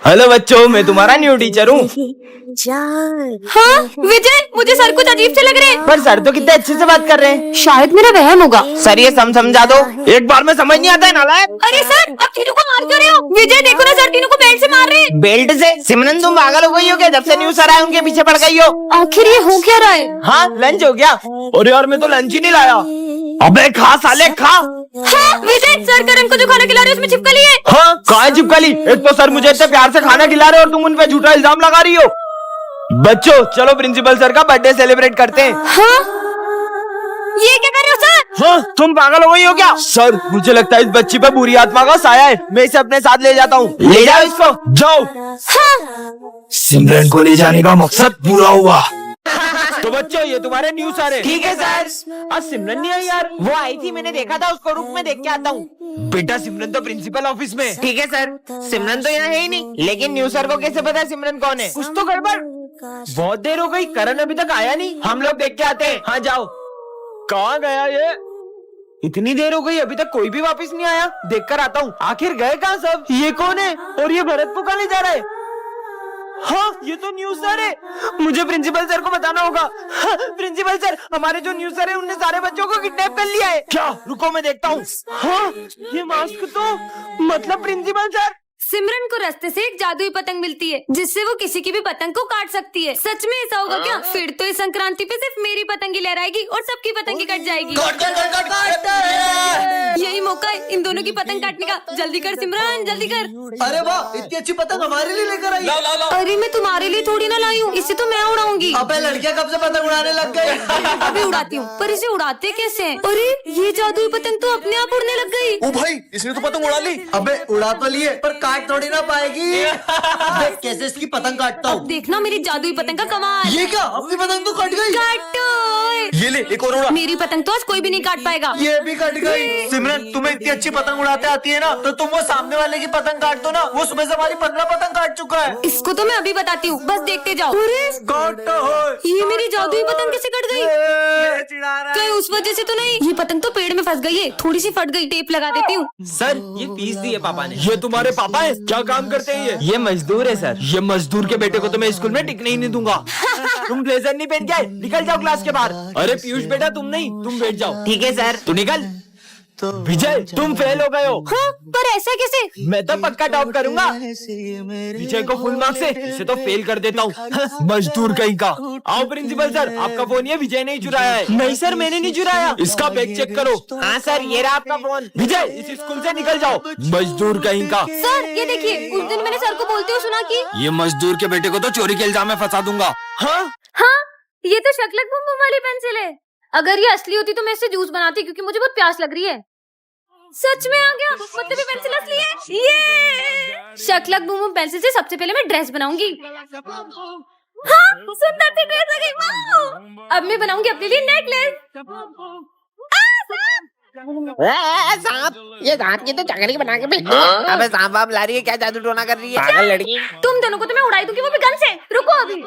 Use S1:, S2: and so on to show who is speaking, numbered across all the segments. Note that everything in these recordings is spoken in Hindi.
S1: हेलो बच्चों, मैं तुम्हारा न्यू टीचर हूँ।
S2: हाँ विजय, मुझे सर कुछ अजीब से लग रहे हैं।
S1: पर सर तो कितने अच्छे से बात कर रहे हैं।
S2: शायद मेरा वहम होगा।
S1: सर ये समझा दो, एक बार में समझ नहीं आता है नालायक।
S2: अरे सर, आप तीनों को मार क्यों रहे हो? विजय देखो ना, सर तीनों को बेल्ट से मार रहे हैं।
S1: बेल्ट से? सिमरन तुम पागल हो गई हो क्या? जब से न्यू सर आए उनके पीछे पड़ गई हो।
S2: आखिर ये हो क्या रहा है?
S1: हाँ लंच हो गया। अरे यार मैं तो लंच ही नहीं लाया। अबे खा साले खा।
S2: हाँ विजय, सर करण को जो खाना खिला रहे हैं उसमें छिपकली है।
S1: हाँ कहाँ है छिपकली? एक तो सर मुझे इतने प्यार से खाना खिला रहे हो और तुम उन पे झूठा इल्जाम लगा रही हो। बच्चों चलो प्रिंसिपल सर का बर्थडे सेलिब्रेट करते हैं।
S2: हाँ? ये क्या कर रहे हो सर?
S1: हाँ तुम पागल हो गई हो क्या? सर मुझे लगता है इस बच्ची पे बुरी आत्मा का साया है, मैं इसे अपने साथ ले जाता हूँ। ले जाओ इसको, जाओ।
S2: हाँ?
S1: सिमरन को ले जाने का मकसद पूरा हुआ। तो बच्चों ये तुम्हारे न्यू सर है। ठीक है सर। आज सिमरन नहीं आई यार। वो आई थी, मैंने देखा था उसको, रुक मैं देख के आता हूँ। बेटा सिमरन तो प्रिंसिपल ऑफिस में। ठीक है सर। सिमरन तो यहाँ है ही नहीं, लेकिन न्यू सर को कैसे पता सिमरन कौन है? कुछ तो गड़बड़। बहुत देर हो गई, करण अभी तक आया नहीं। हम लोग देख के आते हैं। हाँ जाओ। कहाँ गया ये? इतनी देर हो गई अभी तक कोई भी वापस नहीं आया। देख कर आता हूँ, आखिर गए कहाँ सब? ये कौन है और ये भरत को कहाँ ले जा रहा है? हाँ ये तो न्यू सर है, मुझे प्रिंसिपल सर को बताना होगा। हाँ, प्रिंसिपल सर, हमारे जो न्यू सर है उनने सारे बच्चों को किडनैप कर लिया है। क्या? रुको मैं देखता हूँ। हाँ ये मास्क तो मतलब प्रिंसिपल सर।
S2: सिमरन को रास्ते से एक जादुई पतंग मिलती है जिससे वो किसी की भी पतंग को काट सकती है। सच में ऐसा होगा क्या? फिर तो इस संक्रांति पे सिर्फ मेरी पतंग ही लहराएगी और सबकी पतंग ही कट जाएगी। यही मौका है इन दोनों की पतंग काटने का। जल्दी कर सिमरन, जल्दी कर।
S3: अरे वाह, इतनी अच्छी पतंग हमारे लिए लेकर आई।
S2: अरे मैं तुम्हारे लिए थोड़ी ना लाई हूँ, इसे तो मैं उड़ाऊंगी।
S3: अबे लड़कियां कब से पतंग उड़ाने लग गई?
S2: अभी उड़ाती हूँ, पर इसे उड़ाते कैसे हैं? अरे ये जादुई पतंग तो अपने आप उड़ने लग गई।
S3: ओ भाई, इसने तो पतंग उड़ा ली। अबे उड़ा तो लिए, पर काट थोड़ी ना पाएगी। देख कैसे इसकी पतंग काटता
S2: अब
S3: हूँ।
S2: देखना मेरी जादुई पतंग का कमाल।
S3: ये क्या? अपनी पतंग तो कट गई।
S2: काटो।
S3: ये ले एक और उड़ा।
S2: मेरी पतंग तो आज कोई भी नहीं काट पाएगा।
S3: ये भी कट गई। सिमरन तुम्हें इतनी अच्छी पतंग उड़ाते आती है ना, तो तुम वो सामने वाले की पतंग काट दो ना। वो सुबह से हमारी 15 पतंग काट चुका है।
S2: इसको तो मैं अभी बताती हूँ, बस देखते जाओ।
S3: काटो।
S2: ये मेरी जादुई पतंग कैसे कट गई? कहीं उस वजह से तो नहीं? ये पतंग तो पेड़ में फंस गई है, थोड़ी सी फट गई, टेप लगा देती हूँ।
S1: सर ये फीस दी है पापा ने। ये तुम्हारे पापा है? क्या काम करते हैं ये मजदूर है सर। ये मजदूर के बेटे को तो मैं स्कूल में टिकने ही नहीं दूंगा। तुम ब्लेजर नहीं पहन के आए, निकल जाओ क्लास के बाहर। अरे पीयूष बेटा तुम नहीं, तुम बैठ जाओ। ठीक है सर। तू निकल। विजय तुम फेल हो गए हो।
S2: हाँ, पर ऐसा कैसे?
S1: मैं तो पक्का टॉप करूंगा। विजय को फुल मार्क्स से, इसे तो फेल कर देता हूँ। मजदूर कहीं का। आओ प्रिंसिपल सर, आपका फोन ये विजय ने ही चुराया है। नहीं सर मैंने नहीं चुराया। इसका बैग चेक करो। हाँ सर ये रहा आपका फोन। विजय इस स्कूल से निकल जाओ, मजदूर कहीं का।
S2: सर ये देखिए, उस दिन मैंने सर को बोलते हुए सुना कि
S1: ये मजदूर के बेटे को तो चोरी के इल्जाम में फंसा दूंगा। हाँ
S2: हाँ, ये तो शकलक बुम बुम वाली पेंसिल है। अगर ये असली होती तो मैं इससे जूस बनाती, क्योंकि मुझे बहुत प्यास लग रही है। सच में आ गया, मतलब ये पेंसिल असली है। ये शकलक बुम बुम पेंसिल से सबसे पहले मैं ड्रेस बनाऊंगी। हाँ, सुंदर सी ड्रेस आ गई। वाह! अब मैं बनाऊंगी अपने लिए नेकलेस।
S4: सांप, ये सांप की तो चकरी बना के भेज दो। अबे सांप वाप ला रही है क्या? जादू टोना कर रही है पागल लड़की।
S2: तुम दोनों को तो मैं उड़ाई दूंगी, वो भी गन से। रुको अभी।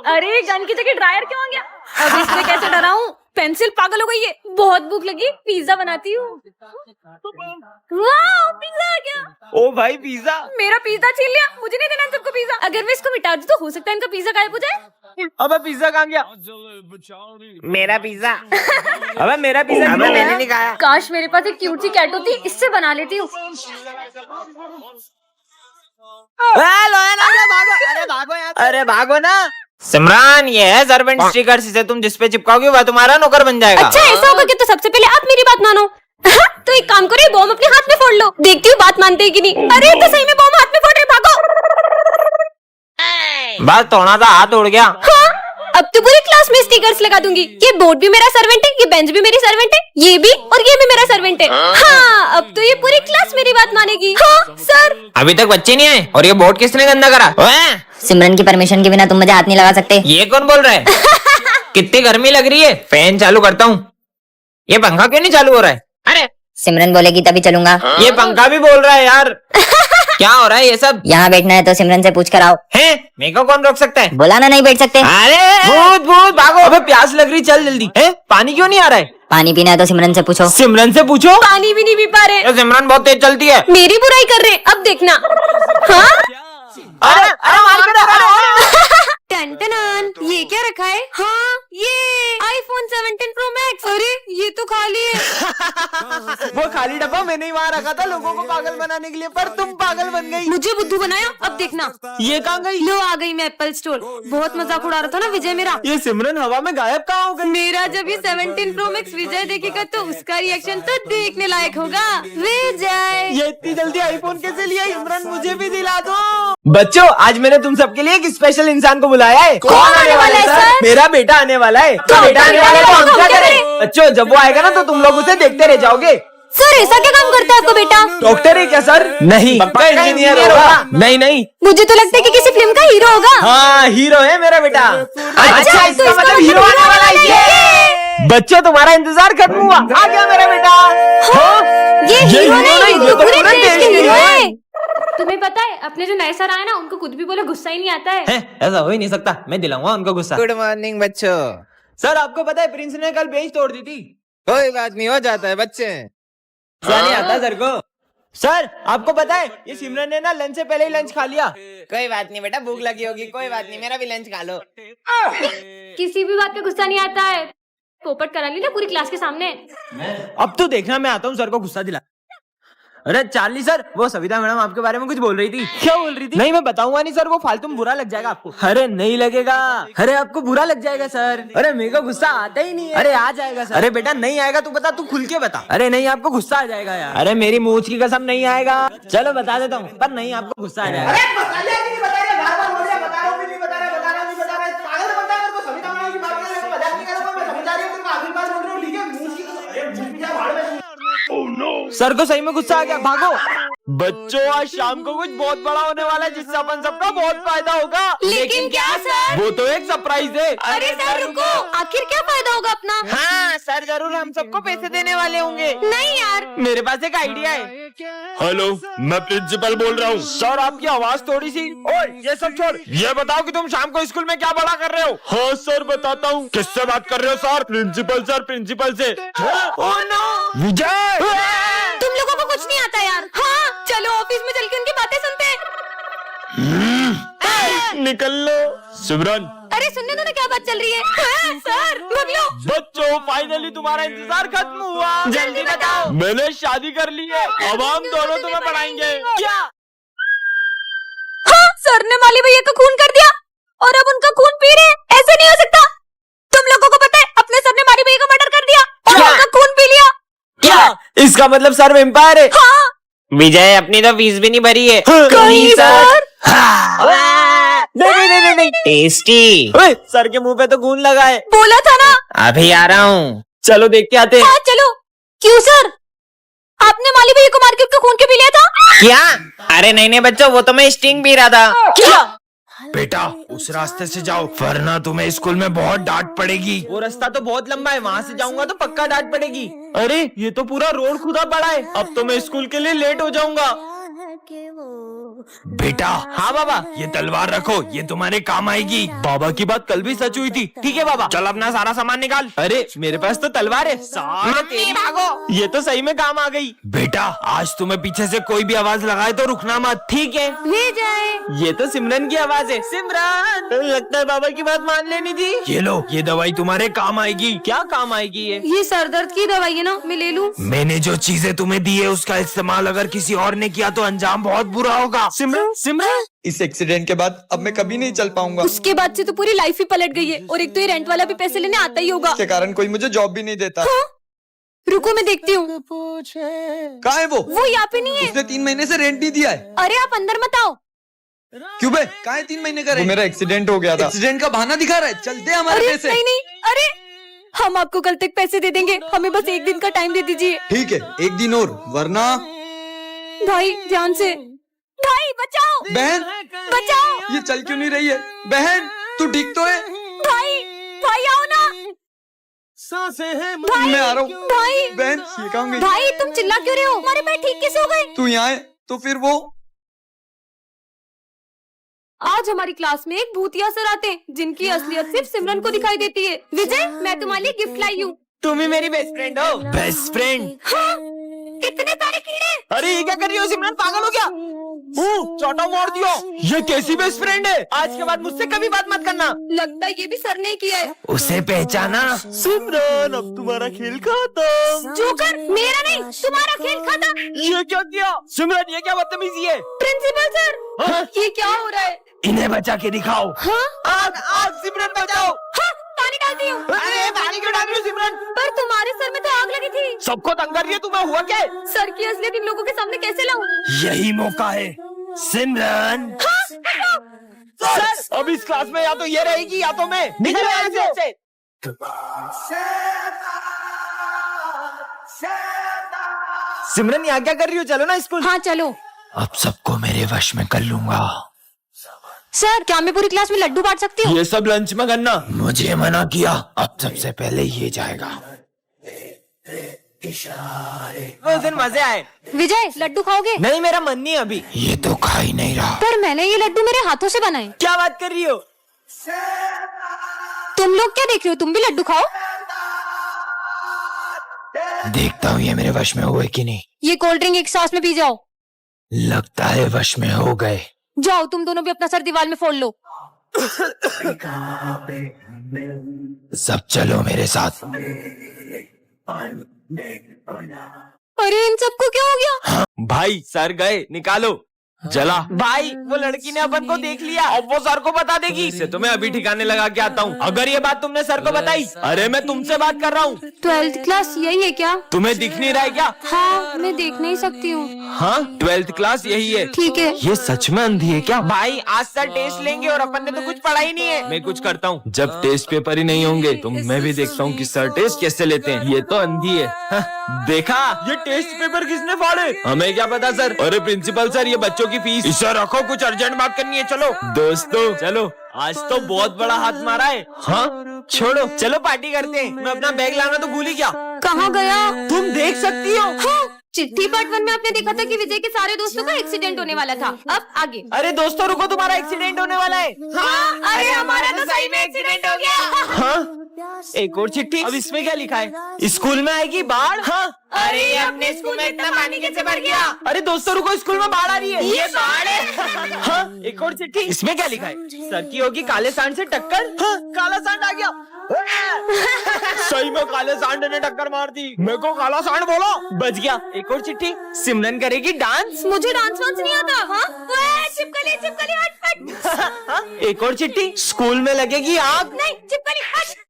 S2: अरे गन की जगह ड्रायर क्यों आ गया? अब इससे कैसे डराऊं? पेंसिल पागल हो गई है। बहुत भूख लगी, पिज्जा बनाती हूँ। वाह, पिज्जा आ गया।
S1: ओ भाई पिज्जा।
S2: मेरा पिज्जा छीन लिया, मुझे नहीं देना इन सबको पिज्जा। अगर मैं इसको मिटा दूं तो हो सकता है इनका पिज्जा गायब हो जाए।
S1: अबे पिज्जा कहाँ गया?
S4: मेरा पिज्जा।
S1: अबे मेरा पिज्जा
S4: अबे मैंने नहीं खाया।
S2: काश मेरे पास एक क्यूट सी कैट होती, इससे बना लेती हूँ।
S1: अरे भागो ना। सिमरन ये है सर्वेंट स्टिकर, इसे तुम जिस पे चिपकाओगे वह तुम्हारा नौकर बन जाएगा।
S2: अच्छा ऐसा होगा कि तो सबसे पहले आप मेरी बात मानो। तो एक काम करो, बॉम्ब अपने हाथ में फोड़ लो, देखती हूँ बात मानते हैं कि नहीं। अरे तो सही में बॉम्ब हाथ में फोड़ रहे, भागो।
S1: बस थोड़ा सा हाथ उड़ गया।
S2: हाँ, अब तो पूरी क्लास में स्टिकर्स लगा दूंगी। ये बोर्ड भी मेरा सर्वेंट है, ये बेंच भी मेरी सर्वेंट है, ये भी और ये भी मेरा सर्वेंट है। हाँ, अब तो ये पूरी क्लास मेरी बात मानेगी। हाँ सर।
S1: अभी तक बच्चे नहीं आए और ये बोर्ड किसने गंदा करा?
S5: सिमरन की परमिशन के बिना तुम मुझे हाथ नहीं लगा सकते।
S1: ये कौन बोल रहा है? कितनी गर्मी लग रही है, फैन चालू करता हूँ। ये पंखा क्यों नहीं चालू हो रहा है? अरे
S5: सिमरन बोलेगी तभी चलूंगा।
S1: ये पंखा भी बोल रहा है यार। क्या हो रहा है ये सब?
S5: यहाँ बैठना है तो सिमरन से पूछ कर आओ।
S1: है मेरे को कौन रोक सकता है?
S5: बोला ना नहीं बैठ सकते।
S1: अरे भूत भूत भागो। अबे प्यास लग रही, चल जल्दी। है पानी क्यों नहीं आ रहा है?
S5: पानी पीना है तो सिमरन से पूछो।
S1: सिमरन से पूछो।
S2: पानी भी नहीं पी पा रहे।
S1: सिमरन बहुत तेज चलती है।
S2: मेरी बुराई कर रहे, अब देखना। हाँ
S1: खाली डब्बा मैंने ही वहाँ रखा था लोगों को पागल बनाने के लिए, पर तुम पागल बन गई।
S2: मुझे बुद्धू बनाया, अब देखना।
S1: ये कहाँ गई?
S2: लो आ गई मैं एप्पल स्टोर। बहुत मजाक उड़ा रहा था ना विजय मेरा।
S1: ये सिमरन हवा में गायब कहाँ हो गई?
S2: मेरा जब ये 17 Pro Max विजय देखेगा तो उसका रिएक्शन तो देखने लायक होगा। विजय
S1: ये इतनी जल्दी आईफोन कैसे लिया? सिमरन मुझे भी दिला दो। बच्चों, आज मैंने तुम सबके लिए एक स्पेशल इंसान को बुलाया है।
S2: कौन आने वाला है सर?
S1: मेरा बेटा आने वाला है। तो बेटा आने वाला है तो हम क्या करें? बच्चों, जब वो आएगा ना तो तुम लोग उसे देखते रह जाओगे।
S2: सर ऐसा क्या काम करता है आपका बेटा?
S1: डॉक्टर है क्या सर? नहीं, पक्का इंजीनियर होगा। नहीं नहीं,
S2: मुझे तो लगता है कि किसी फिल्म का हीरो होगा।
S1: हाँ हीरो है मेरा बेटा। अच्छा,
S2: तो
S1: इसका मतलब हीरो आने वाला है ये। बच्चों, तुम्हारा इंतजार खत्म हुआ, आ गया मेरा बेटा।
S2: ये हीरो नहीं,
S1: ये
S2: ये
S1: तो
S2: पूरे
S1: पूरा
S2: देश के
S1: देश
S2: हीरो
S1: है।
S2: है। तुम्हें पता है अपने जो नए सर आए ना उनको कुछ भी बोले गुस्सा ही नहीं आता है।
S1: ऐसा हो ही नहीं सकता, मैं दिलाऊंगा उनको गुस्सा।
S4: गुड मॉर्निंग बच्चों।
S1: सर, आपको पता है प्रिंस ने कल बेंच तोड़ दी थी।
S4: कोई बात नहीं, हो जाता है बच्चे।
S1: क्या नहीं आता सर को? सर, आपको पता है ये सिमरन ने ना लंच से पहले ही लंच खा लिया।
S4: कोई बात नहीं बेटा, भूख लगी होगी, कोई बात नहीं, मेरा भी लंच खा लो।
S2: किसी भी बात पे गुस्सा नहीं आता है। पोपट करा ली ना पूरी क्लास के सामने।
S1: अब तो देखना मैं आता हूँ सर को गुस्सा दिला। अरे चार्ली सर, वो सविता मैडम आपके बारे में कुछ बोल रही थी। क्या बोल रही थी? नहीं, मैं बताऊंगा नहीं सर, वो फालतू में बुरा लग जाएगा आपको। अरे नहीं लगेगा, अरे आपको बुरा लग जाएगा सर। अरे मेरे को गुस्सा आता ही नहीं है। अरे आ जाएगा सर। अरे बेटा नहीं आएगा, तू बता, तू खुल के बता। अरे नहीं, आपको गुस्सा आ जाएगा यार। अरे मेरी मूछ की कसम नहीं आएगा। चलो बता देता हूँ, पर नहीं, आपको गुस्सा आ जाएगा। सर को सही में गुस्सा आ गया, भागो। बच्चों, आज शाम को कुछ बहुत बड़ा होने वाला है जिससे अपन सबका बहुत फायदा होगा।
S2: लेकिन क्या सर?
S1: वो तो एक सरप्राइज है।
S2: अरे सर रुको, आखिर क्या फायदा होगा अपना?
S1: हाँ सर, जरूर हम सबको पैसे देने वाले होंगे।
S2: नहीं यार,
S1: मेरे पास एक आइडिया है। हेलो, मैं प्रिंसिपल बोल रहा हूँ। सर, आपकी आवाज थोड़ी सी। ओए, ये सब छोड़, ये बताओ कि तुम शाम को स्कूल में क्या बड़ा कर रहे हो? हाँ सर, बताता हूँ। किससे बात कर रहे हो सर? प्रिंसिपल सर, प्रिंसिपल से। ओह नो, विजय,
S2: तुम लोगों को कुछ नहीं आता यार। हाँ चलो ऑफिस में चल के उनकी बातें सुनते हैं।
S1: निकल लो। सिमरन,
S2: अरे सुनने दो ना क्या बात चल रही है। हाँ, सर भाग लो।
S1: बच्चों, फाइनली तुम्हारा इंतजार खत्म हुआ।
S2: जल्दी बताओ।
S1: मैंने शादी कर ली है, अब हम दोनों तुम्हें पढ़ाएंगे। क्या?
S2: हाँ, सर ने माली भैया का खून कर दिया और अब उनका खून पी रहे हैं। ऐसे नहीं हो सकता। तुम लोगों को पता है अपने सर ने माली भैया का मर्डर कर दिया और
S1: क्या?
S2: उनका खून पी लिया।
S1: क्या? इसका मतलब सर वेम्पायर है?
S2: हाँ
S4: विजय, अपनी तो फीस भी नहीं भरी है।
S2: कहीं सर।
S1: नहीं,
S4: टेस्टी।
S1: ओए, सर के मुंह पे तो खून लगा है।
S2: बोला था ना।
S4: अभी आ रहा हूँ।
S1: चलो देख के आते हैं।
S2: हाँ चलो। क्यों सर, आपने माली भैया को मार के उसका खून क्यों पी लिया था?
S4: क्या? अरे नहीं नहीं बच्चों, वो तो मैं स्टिंग पी रहा था।
S2: क्या?
S6: बेटा, उस रास्ते से जाओ, वरना तुम्हें स्कूल में बहुत डांट पड़ेगी।
S1: वो रास्ता तो बहुत लंबा है, वहाँ से जाऊंगा तो पक्का डांट पड़ेगी। अरे ये तो पूरा रोड खुदा पड़ा है, अब तो मैं स्कूल के लिए लेट हो जाऊंगा।
S6: बेटा,
S1: हाँ बाबा।
S6: ये तलवार रखो, ये तुम्हारे काम आएगी।
S1: बाबा की बात कल भी सच हुई थी। ठीक है बाबा।
S6: चल अपना सारा सामान निकाल।
S1: अरे मेरे पास तो तलवार है। साले तेरी,
S4: भागो।
S1: ये तो सही में काम आ गई।
S6: बेटा, आज तुम्हें पीछे से कोई भी आवाज लगाए तो रुकना मत।
S1: ठीक है।
S2: विजय,
S1: ये तो सिमरन की आवाज है। सिमरन, लगता है बाबा की बात मान लेनी थी।
S6: ये लो, ये दवाई तुम्हारे काम आएगी।
S1: क्या काम आएगी ये?
S2: ये सर दर्द की दवाई है ना, मैं ले लूं?
S6: मैंने जो चीजें तुम्हें दी है उसका इस्तेमाल अगर किसी और ने किया तो अंजाम बहुत बुरा होगा।
S1: सिमरन, सिमरन,
S7: इस एक्सीडेंट के बाद अब मैं कभी नहीं चल पाऊंगा।
S2: उसके बाद से तो पूरी लाइफ ही पलट गई है। और एक तो ये रेंट वाला भी पैसे लेने आता ही होगा।
S7: इसके कारण कोई मुझे जॉब भी नहीं देता।
S2: रुको मैं देखती हूँ।
S7: कहाँ है वो?
S2: यहाँ पे नहीं है।
S7: उसने 3 महीने से रेंट नहीं दिया है।
S2: अरे आप अंदर मत आओ।
S7: क्यों बे? कहाँ है 3 महीने का रेंट? मेरा एक्सीडेंट हो गया था। एक्सीडेंट का बहाना दिखा रहा है। चलते हैं हमारे
S2: अरे
S7: पैसे।
S2: नहीं नहीं, अरे हम आपको कल तक पैसे दे देंगे, हमें बस एक दिन का टाइम दे दीजिए।
S7: ठीक है, एक दिन और, वरना।
S2: भाई ध्यान से, भाई बचाओ,
S7: बहन,
S2: बचाओ।
S7: ये चल क्यों नहीं रही है? बहन, तू ठीक तो है?
S2: भाई, भाई आओ ना। भाई,
S7: मैं आ रहा हूँ।
S2: भाई,
S7: बहन, ये कहाँ गई?
S2: भाई तुम चिल्ला क्यों रहे हो? हमारे भाई ठीक कैसे हो गए?
S7: तू यहाँ है तो फिर वो।
S2: आज हमारी क्लास में एक भूतिया सर आते हैं जिनकी असलियत सिर्फ सिमरन को दिखाई देती है। विजय, मैं तुम्हारे लिए गिफ्ट लाई हूँ।
S1: तुम ही मेरी बेस्ट फ्रेंड हो।
S6: Best friend?
S2: हाँ, इतने सारे कीड़े।
S1: अरे ये क्या कर रही हो सिमरन, पागल हो क्या? चौटा मार दिया। ये कैसी बेस्ट फ्रेंड है? आज के बाद मुझसे कभी बात मत करना।
S2: लगता है ये भी सर ने किया है।
S6: उसे पहचाना?
S1: सिमरन अब तुम्हारा खेल खत्म।
S2: जोकर, मेरा नहीं तुम्हारा खेल खत्म।
S1: ये क्या किया सिमरन? ये क्या बदतमीजी है?
S2: प्रिंसिपल सर, ये क्या हो रहा है?
S6: इन्हें बचा के दिखाओ।
S1: आग आग सिमरन बचाओ।
S2: हाँ, पानी डालती हूँ।
S1: अरे पानी क्यों डाल रही हो सिमरन?
S2: पर तुम्हारे सर में तो आग लगी थी।
S1: सबको तंग कर रही है तुम्हें, हुआ क्या?
S2: सर की असलियत इन लोगों के सामने कैसे लाऊं?
S6: यही मौका है सिमरन।
S1: सर अब इस क्लास में या तो ये रहेगी या तो मैं। निकलो यहाँ से। सिमरन यहाँ क्या कर रही हो? चलो ना स्कूल।
S2: हाँ चलो।
S6: अब सबको मेरे वश में कर लूंगा।
S2: सर क्या मैं पूरी क्लास में लड्डू बांट सकती हूँ?
S1: ये सब लंच में करना।
S6: मुझे मना किया, अब सबसे पहले ये जाएगा।
S1: उस दिन मजे आए।
S2: विजय लड्डू खाओगे?
S1: नहीं मेरा मन नहीं अभी।
S6: ये तो खा ही नहीं रहा।
S2: पर मैंने ये लड्डू मेरे हाथों से बनाए।
S1: क्या बात कर रही हो?
S2: तुम लोग क्या देख रहे हो? तुम भी लड्डू खाओ।
S6: देखता हूँ ये मेरे वश में हुए कि नहीं।
S2: ये कोल्ड ड्रिंक एक सांस में पी जाओ।
S6: लगता है वश में हो गए।
S2: जाओ तुम दोनों भी अपना सर दीवार में फोड़ लो।
S6: सब चलो मेरे साथ।
S2: अरे इन सबको क्या हो गया?
S1: भाई सर गए, निकालो। जला भाई, वो लड़की ने अपन को देख लिया। अब वो सर को बता देगी। इसे तो मैं अभी ठिकाने लगा के आता हूँ। अगर ये बात तुमने सर को बताई, अरे मैं तुमसे बात कर रहा हूँ।
S2: 12th क्लास यही है क्या?
S1: तुम्हें दिख नहीं रहा है क्या?
S2: हाँ मैं देख नहीं सकती हूँ।
S1: हाँ 12th क्लास यही है।
S2: ठीक है।
S1: ये सच में अंधी है क्या? भाई आज सर टेस्ट लेंगे और अपन ने तो कुछ पढ़ा ही नहीं है। मैं कुछ करता हूँ, जब टेस्ट पेपर ही नहीं होंगे तो मैं भी देखता हूँ कि सर टेस्ट कैसे लेते हैं। ये तो अंधी है। देखा, ये टेस्ट पेपर किसने फाड़े? हमें क्या पता सर। अरे प्रिंसिपल सर, ये बच्चों की फीस। इसे रखो, कुछ अर्जेंट बात करनी है। चलो दोस्तों चलो, आज तो बहुत बड़ा हाथ मारा है। हाँ छोड़ो, चलो पार्टी करते हैं। मैं अपना बैग लाना तो भूल ही गया।
S2: कहाँ गया?
S1: तुम देख सकती हो।
S2: हाँ, चिट्ठी पार्ट 1 में आपने देखा था कि विजय के सारे दोस्तों का एक्सीडेंट होने वाला था। अब आगे।
S1: अरे दोस्तों रुको, तुम्हारा एक्सीडेंट होने वाला है।
S2: हाँ, अरे हमारा तो सही में एक्सीडेंट हो गया।
S1: हाँ एक और चिट्ठी। अब इसमें क्या लिखा है? स्कूल में आएगी बाढ़। हाँ
S2: अरे ये अपने स्कूल में इतना पानी कैसे भर गया?
S1: अरे दोस्तों रुको, स्कूल में बाढ़ आ रही है। ये बाढ़ है। हाँ एक और चिट्ठी। इसमें क्या लिखा है? सर की होगी काले सांड से टक्कर। हाँ काला सांड आ गया। सही में काले सांड ने टक्कर मार दी। मेरे को काला सांड बोलो, बच गया। एक और चिट्ठी। सिमरन करेगी डांस।
S2: मुझे डांस वांस नहीं आता। हाँ चिपकली चिपकली हट हट।
S1: एक और चिट्ठी। स्कूल में लगेगी आग।
S2: नहीं चिपकली हट।